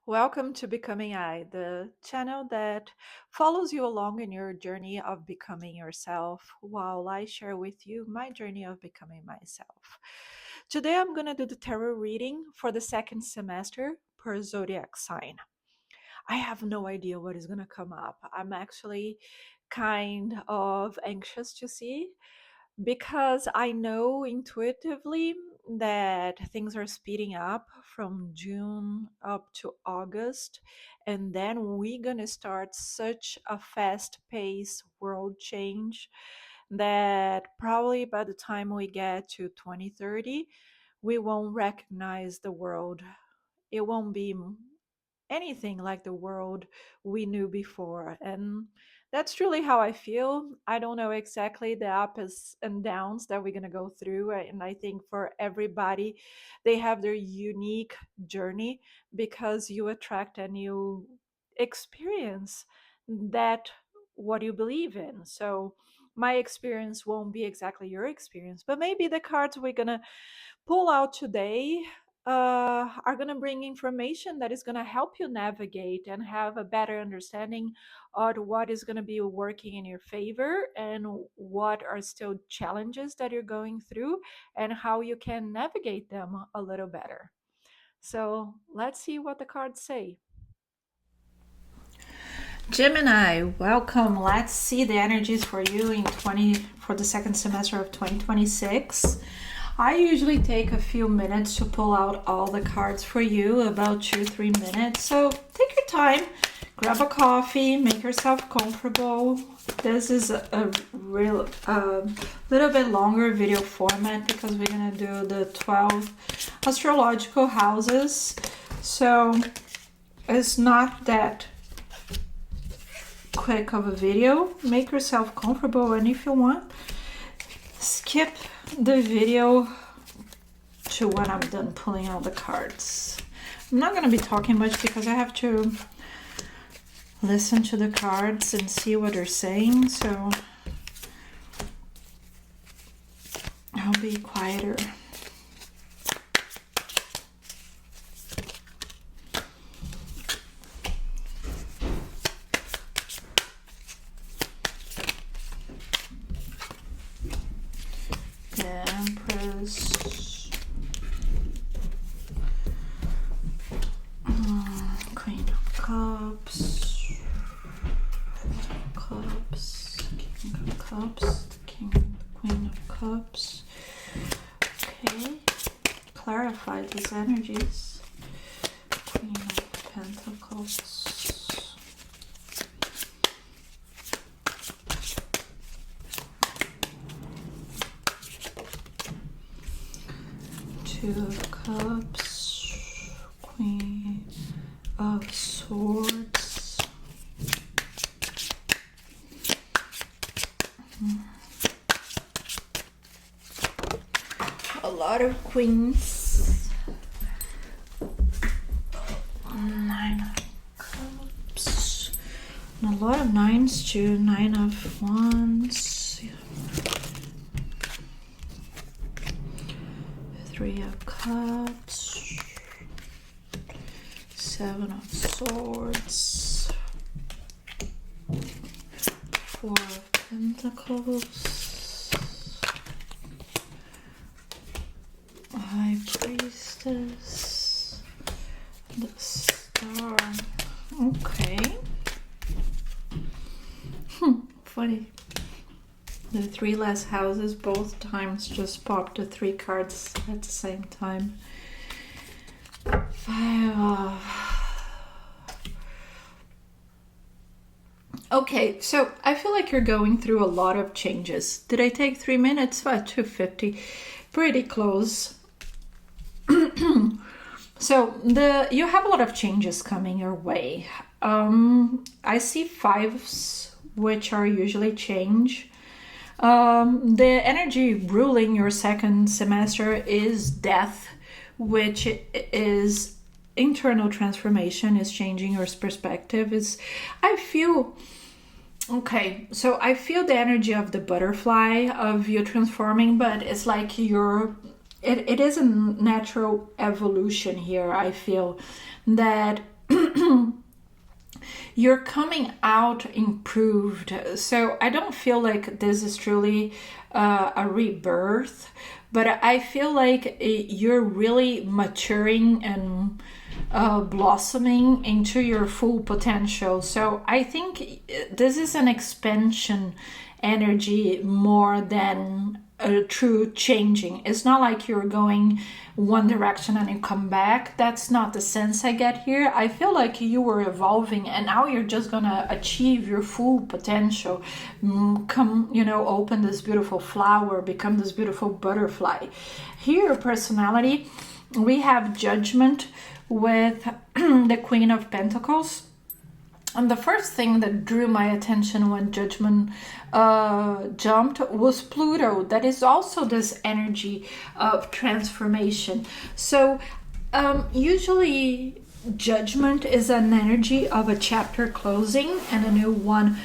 Welcome to Becoming I, the channel that follows you along in your journey of becoming yourself while I share with you my journey of becoming myself. Today I'm going to do the tarot reading for the second semester per zodiac sign. I have no idea what is going to come up. I'm actually kind of anxious to see because I know intuitively that things are speeding up from June up to August, and then we're gonna start such a fast paced world change that probably by the time we get to 2030, we won't recognize the world. It won't be anything like the world we knew before. And that's truly how I feel. I don't know exactly the ups and downs that we're going to go through. And I think for everybody, they have their unique journey because you attract and you experience that what you believe in. So my experience won't be exactly your experience, but maybe the cards we're going to pull out today are going to bring information that is going to help you navigate and have a better understanding of what is going to be working in your favor and what are still challenges that you're going through and how you can navigate them a little better. So let's see what the cards say. Gemini, welcome. Let's see the energies for you for the second semester of 2026. I usually take a few minutes to pull out all the cards for you, about 2-3 minutes. So take your time, grab a coffee, make yourself comfortable. This is a little bit longer video format because we're gonna do the 12 astrological houses. So it's not that quick of a video. Make yourself comfortable, and if you want, skip the video to when I'm done pulling out the cards. I'm not going to be talking much because I have to listen to the cards and see what they're saying, so I'll be quieter. The Empress, Queen of Cups, King of Cups, Queen of Cups. Okay, clarify these energies. Queen of Pentacles. Two of Cups, Queen of Swords, a lot of Queens, Nine of Cups, and a lot of Nines too, Nine of Wands, Three of Cups, Seven of Swords, Four of Pentacles, High Priestess, the Star. Okay. Funny. The three last houses, both times just popped the three cards at the same time. Five of... Okay, so I feel like you're going through a lot of changes. Did I take 3 minutes? 2:50. Pretty close. So you have a lot of changes coming your way. I see fives, which are usually change. The energy ruling your second semester is death, which is internal transformation, is changing your perspective. I feel the energy of the butterfly of you transforming, but it's like it is a natural evolution here. I feel that you're coming out improved. So I don't feel like this is truly a rebirth, but I feel like you're really maturing and blossoming into your full potential. So I think this is an expansion energy more than a true changing. It's not like you're going one direction and you come back. That's not the sense I get here. I feel like you were evolving and now you're just gonna achieve your full potential. Come, open this beautiful flower, become this beautiful butterfly. Here, personality, we have Judgment with the Queen of Pentacles. And the first thing that drew my attention when Judgment jumped was Pluto. That is also this energy of transformation. So usually Judgment is an energy of a chapter closing and a new one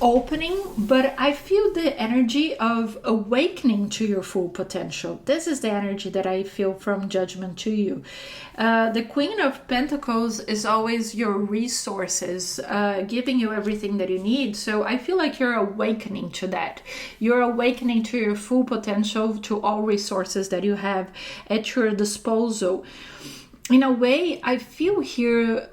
opening, but I feel the energy of awakening to your full potential. This is the energy that I feel from Judgment to you. The Queen of Pentacles is always your resources, giving you everything that you need. So I feel like you're awakening to that. You're awakening to your full potential, to all resources that you have at your disposal. In a way, I feel here,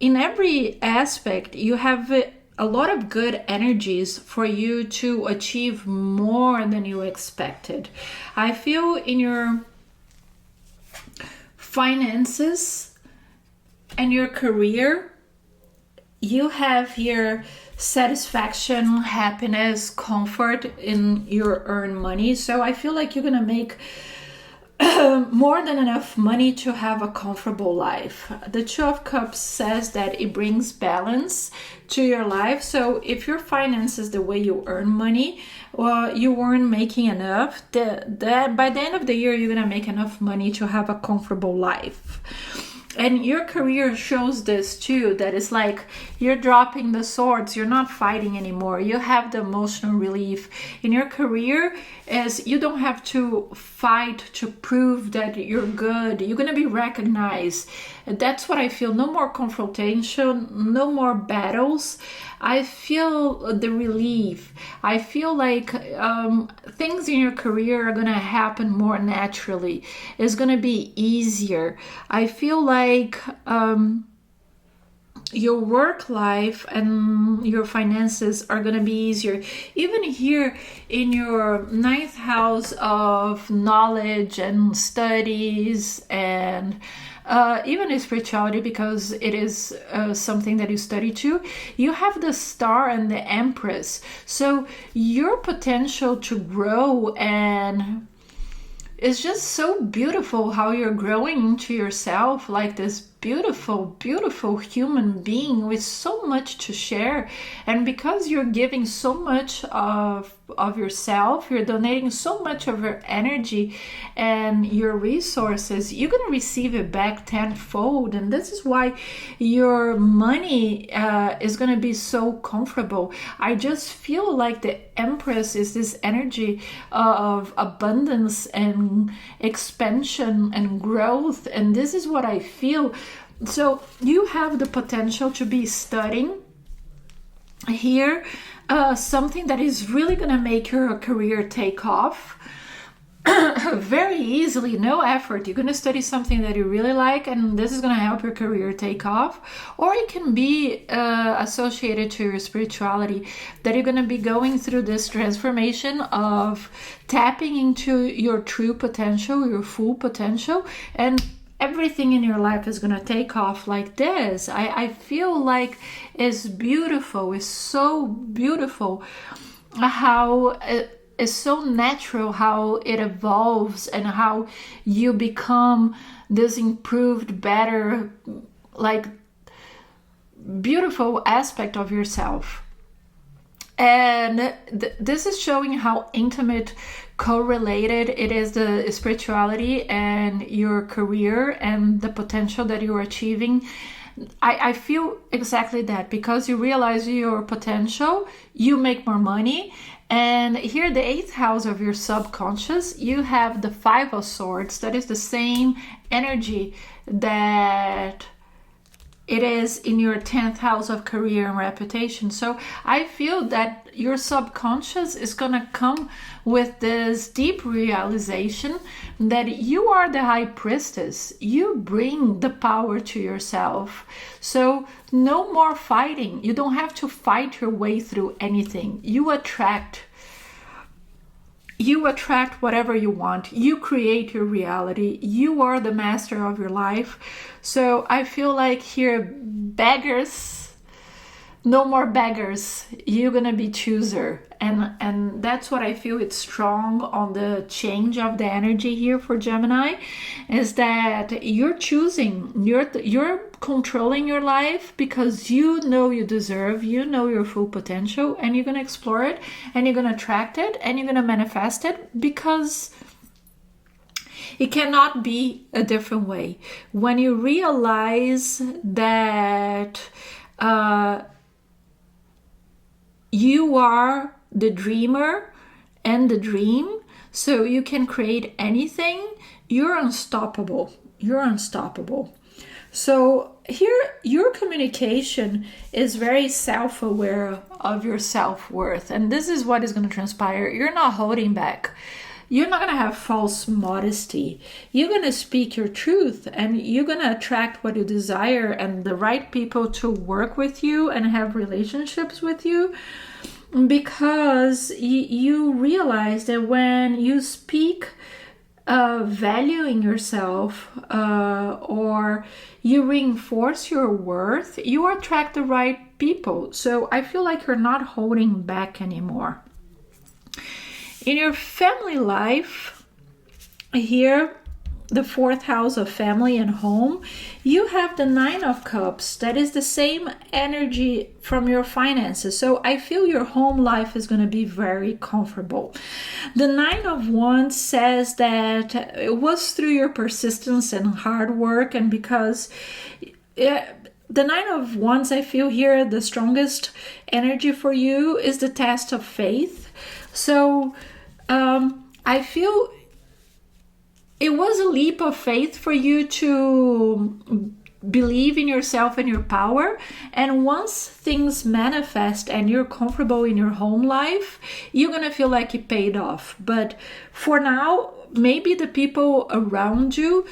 in every aspect, you have a lot of good energies for you to achieve more than you expected. I feel in your finances and your career, you have here satisfaction, happiness, comfort in your earned money. So I feel like you're gonna make more than enough money to have a comfortable life. The Two of Cups says that it brings balance to your life. So if your finances, the way you earn money, you weren't making enough, that by the end of the year, you're going to make enough money to have a comfortable life. And your career shows this too, that it's like you're dropping the swords, you're not fighting anymore. You have the emotional relief. In your career, as you don't have to fight to prove that you're good. You're going to be recognized. That's what I feel. No more confrontation, no more battles. I feel the relief. I feel like things in your career are going to happen more naturally. It's going to be easier. I feel like your work life and your finances are going to be easier. Even here in your ninth house of knowledge and studies and even in spirituality, because it is something that you study too, you have the star and the empress. So your potential to grow, and it's just so beautiful how you're growing into yourself like this beautiful human being with so much to share. And because you're giving so much of yourself, you're donating so much of your energy and your resources, you're going to receive it back tenfold. And this is why your money is going to be so comfortable. I just feel like the Empress is this energy of abundance and expansion and growth, and this is what I feel. So you have the potential to be studying here something that is really going to make your career take off very easily, no effort. You're going to study something that you really like, and this is going to help your career take off. Or it can be associated to your spirituality, that you're going to be going through this transformation of tapping into your true potential, your full potential, and everything in your life is going to take off like this. I feel like it's beautiful. It's so beautiful how it's so natural how it evolves and how you become this improved, better, like beautiful aspect of yourself. And this is showing how intimate, correlated it is, the spirituality and your career and the potential that you're achieving. I feel exactly that, because you realize your potential, you make more money. And here, the 8th house of your subconscious, you have the 5 of Swords. That is the same energy that it is in your 10th house of career and reputation. So I feel that your subconscious is going to come with this deep realization that you are the high priestess. You bring the power to yourself. So no more fighting. You don't have to fight your way through anything. You attract whatever you want. You create your reality. You are the master of your life. So I feel like here, beggars, no more beggars. You're gonna be chooser. And that's what I feel. It's strong on the change of the energy here for Gemini, is that you're choosing, you're controlling your life because you know you deserve, you know your full potential, and you're gonna explore it, and you're gonna attract it, and you're gonna manifest it, because it cannot be a different way. When you realize that you are the dreamer and the dream, so you can create anything, you're unstoppable. You're unstoppable. So here, your communication is very self-aware of your self-worth. And this is what is going to transpire. You're not holding back. You're not going to have false modesty. You're going to speak your truth, and you're going to attract what you desire and the right people to work with you and have relationships with you, because you realize that when you speak valuing yourself, or you reinforce your worth, you attract the right people. So I feel like you're not holding back anymore. In your family life, here, the 4th house of family and home, you have the 9 of Cups. That is the same energy from your finances. So I feel your home life is going to be very comfortable. The 9 of Wands says that it was through your persistence and hard work, and because the 9 of Wands, I feel here, the strongest energy for you is the test of faith. So I feel it was a leap of faith for you to believe in yourself and your power. And once things manifest and you're comfortable in your home life, you're going to feel like it paid off. But for now, maybe the people around you,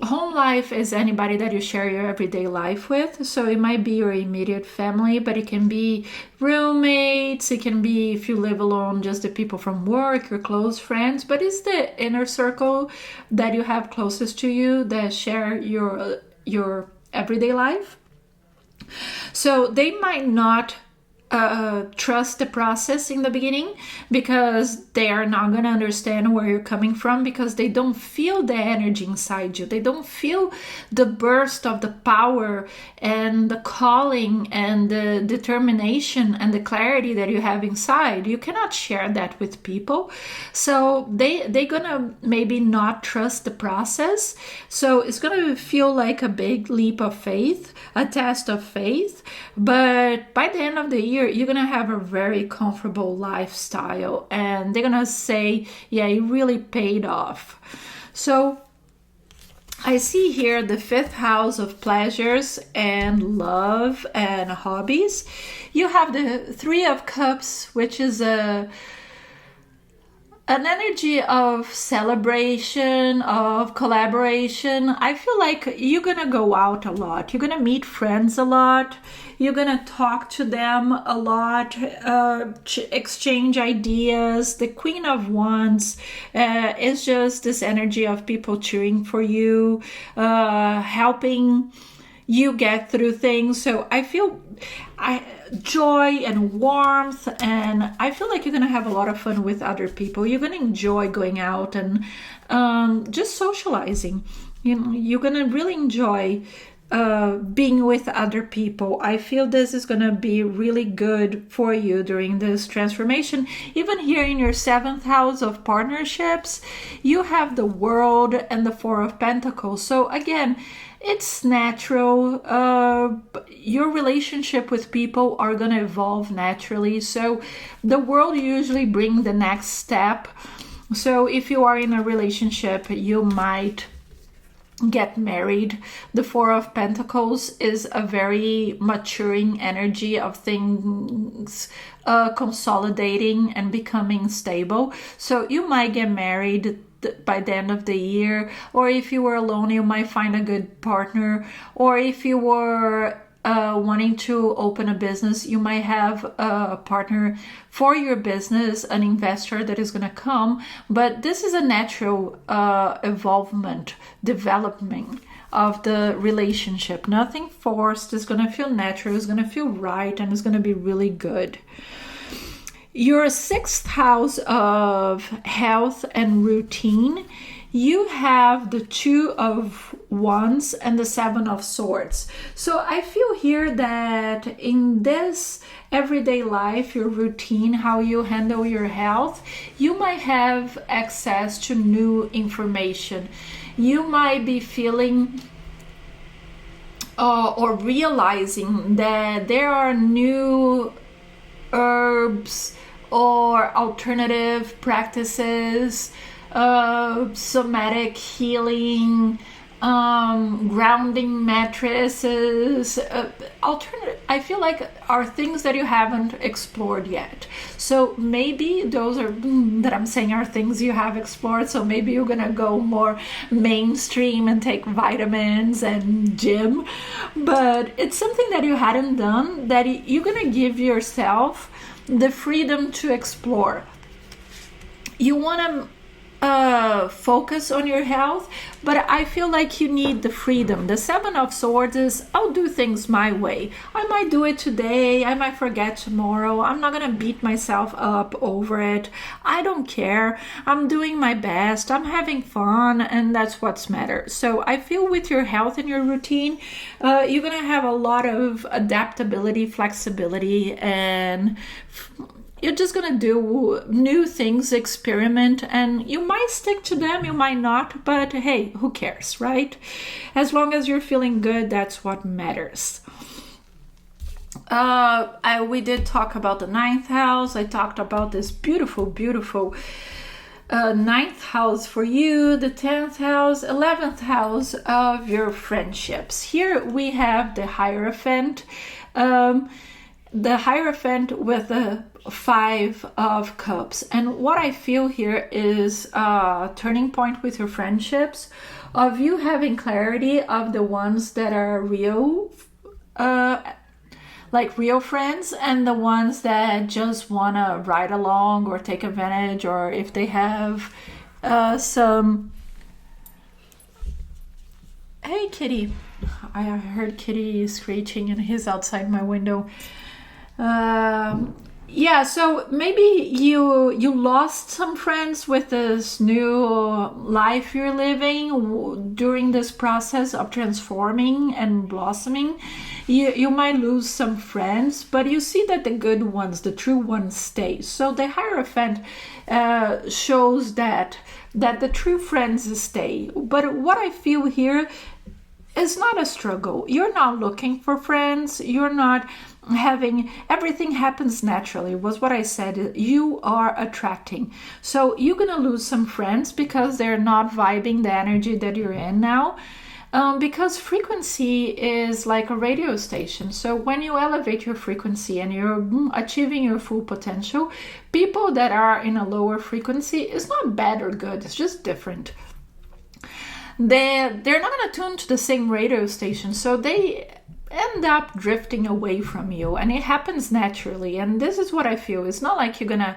home life is anybody that you share your everyday life with. So it might be your immediate family, but it can be roommates, it can be, if you live alone, just the people from work, your close friends, but it's the inner circle that you have closest to you that share your everyday life. So they might not trust the process in the beginning, because they are not going to understand where you're coming from, because they don't feel the energy inside you. They don't feel the burst of the power and the calling and the determination and the clarity that you have inside. You cannot share that with people. So they're going to maybe not trust the process. So it's going to feel like a big leap of faith, a test of faith. But by the end of the year, you're going to have a very comfortable lifestyle, and they're going to say, yeah, it really paid off. So I see here the 5th house of pleasures and love and hobbies. You have the 3 of Cups, which is an energy of celebration, of collaboration. I feel like you're going to go out a lot. You're going to meet friends a lot. You're going to talk to them a lot, exchange ideas. The Queen of Wands is just this energy of people cheering for you, helping you get through things. So I feel joy and warmth, and I feel like you're going to have a lot of fun with other people. You're going to enjoy going out and just socializing. You know, you're going to really enjoy being with other people. I feel this is going to be really good for you during this transformation. Even here in your 7th house of partnerships, you have the World and the 4 of Pentacles. So again, it's natural. Your relationship with people are going to evolve naturally. So the World usually brings the next step. So if you are in a relationship, you might get married. The Four of Pentacles is a very maturing energy of things consolidating and becoming stable. So you might get married by the end of the year, or if you were alone, you might find a good partner, or if you were wanting to open a business, you might have a partner for your business, an investor that is going to come. But this is a natural development of the relationship. Nothing forced. It's going to feel natural. It's going to feel right, and it's going to be really good. Your sixth house of health and routine, you have the Two of Wands and the Seven of Swords. So I feel here that in this everyday life, your routine, how you handle your health, you might have access to new information. You might be feeling or realizing that there are new herbs or alternative practices, somatic healing, grounding mattresses, alternative, I feel like are things that you haven't explored yet. So maybe those are that I'm saying are things you have explored. So maybe you're gonna go more mainstream and take vitamins and gym, but it's something that you hadn't done that you're gonna give yourself the freedom to explore. You want to focus on your health, but I feel like you need the freedom. The Seven of Swords is, I'll do things my way. I might do it today, I might forget tomorrow. I'm not gonna beat myself up over it. I don't care. I'm doing my best, I'm having fun, and that's what's matters. So I feel with your health and your routine, you're gonna have a lot of adaptability, flexibility, and you're just gonna do new things, experiment, and you might stick to them, you might not, but hey, who cares, right? As long as you're feeling good, that's what matters. We did talk about the ninth house. I talked about this beautiful ninth house for you, the 10th house, 11th house of your friendships. Here we have the Hierophant. The Hierophant with the Five of Cups. And what I feel here is a turning point with your friendships, of you having clarity of the ones that are real, like real friends, and the ones that just want to ride along or take advantage, or if they have some... Hey, Kitty. I heard Kitty screeching and he's outside my window. Yeah, so maybe you lost some friends with this new life you're living during this process of transforming and blossoming. You might lose some friends, but you see that the good ones, the true ones, stay. So the Hierophant shows that the true friends stay. But what I feel here is not a struggle. You're not looking for friends. You're not having, everything happens naturally, was what I said. You are attracting. So you're going to lose some friends because they're not vibing the energy that you're in now. Because frequency is like a radio station. So when you elevate your frequency and you're achieving your full potential, people that are in a lower frequency is not bad or good. It's just different. They're not going to tune to the same radio station. So they end up drifting away from you, and it happens naturally. And this is what I feel. It's not like you're gonna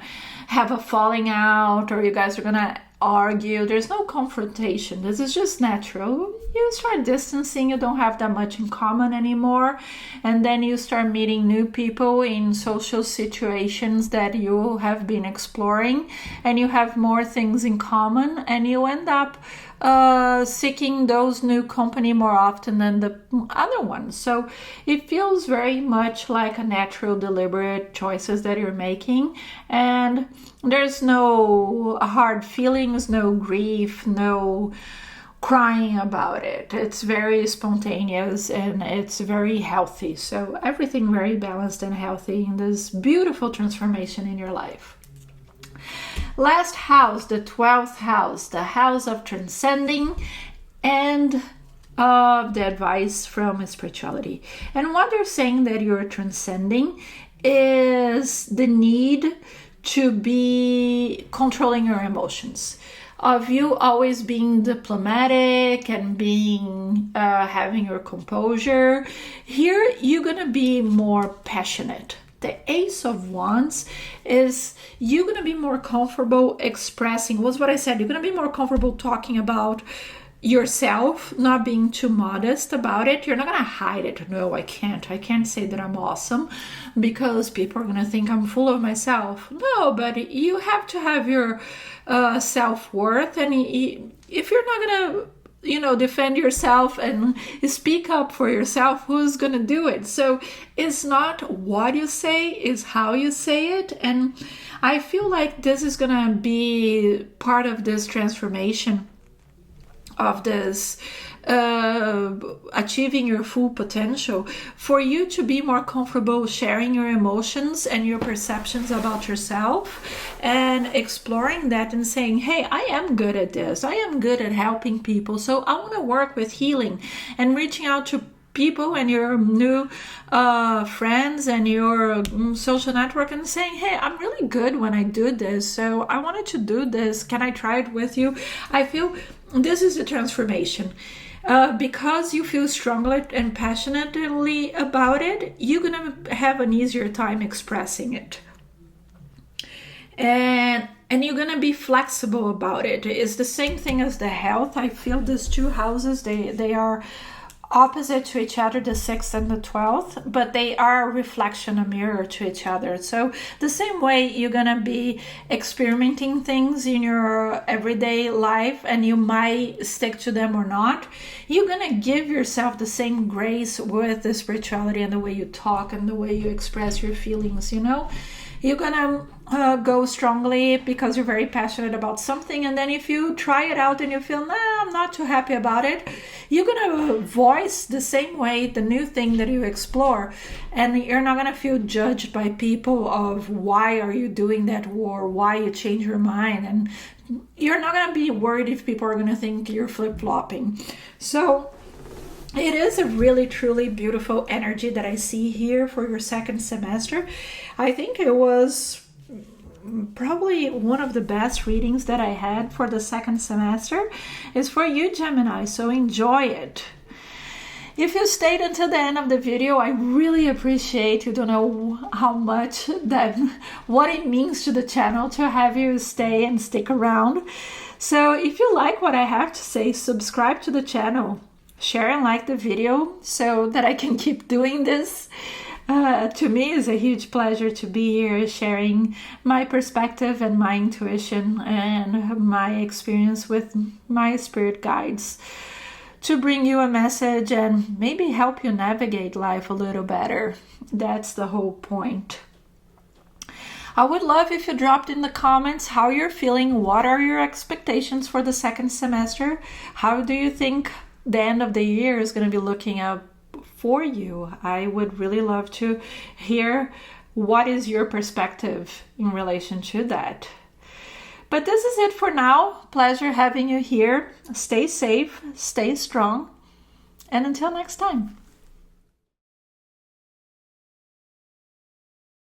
have a falling out or you guys are gonna argue. There's no confrontation. This is just natural. You start distancing, you don't have that much in common anymore, and then you start meeting new people in social situations that you have been exploring, and you have more things in common, and you end up seeking those new company more often than the other ones. So it feels very much like a natural, deliberate choices that you're making, and there's no hard feelings, no grief, no crying about it. It's very spontaneous and it's very healthy. So everything very balanced and healthy in this beautiful transformation in your life. Last house, the 12th house, the house of transcending and of the advice from spirituality. And what they're saying that you're transcending is the need to be controlling your emotions, of you always being diplomatic and being having your composure. Here you're gonna be more passionate. The Ace of Wands is you're gonna be more comfortable expressing, was what I said, you're gonna be more comfortable talking about yourself, not being too modest about it. You're not gonna hide it. No, I can't say that I'm awesome because people are gonna think I'm full of myself. No, but you have to have your self-worth, and if you're not gonna defend yourself and speak up for yourself, who's gonna do it? So it's not what you say, it's how you say it. And I feel like this is gonna be part of this transformation of this achieving your full potential, for you to be more comfortable sharing your emotions and your perceptions about yourself and exploring that and saying, hey, I am good at this, I am good at helping people, so I want to work with healing and reaching out to people and your new friends and your social network and saying, hey, I'm really good when I do this, so I wanted to do this, can I try it with you? I feel this is a transformation. Because you feel strongly and passionately about it, you're gonna have an easier time expressing it, and you're gonna be flexible about it. It's the same thing as the health. I feel these two houses, they are opposite to each other, the 6th and the 12th, but they are a reflection, a mirror to each other. So the same way you're gonna be experimenting things in your everyday life, and you might stick to them or not, you're gonna give yourself the same grace with the spirituality and the way you talk and the way you express your feelings. You're gonna go strongly because you're very passionate about something, and then if you try it out and you feel, I'm not too happy about it, you're gonna voice the same way the new thing that you explore, and you're not gonna feel judged by people of why are you doing that or why you change your mind, and you're not gonna be worried if people are gonna think you're flip-flopping. So it is a really, truly beautiful energy that I see here for your second semester. I think it was probably one of the best readings that I had for the second semester. Is for you, Gemini, so enjoy it. If you stayed until the end of the video, I really appreciate. You don't know how much what it means to the channel to have you stay and stick around. So if you like what I have to say, subscribe to the channel, share and like the video so that I can keep doing this. To me, it's a huge pleasure to be here sharing my perspective and my intuition and my experience with my spirit guides to bring you a message and maybe help you navigate life a little better. That's the whole point. I would love if you dropped in the comments how you're feeling. What are your expectations for the second semester? How do you think the end of the year is going to be looking up for you? I would really love to hear what is your perspective in relation to that. But this is it for now. Pleasure having you here. Stay safe, stay strong, and until next time.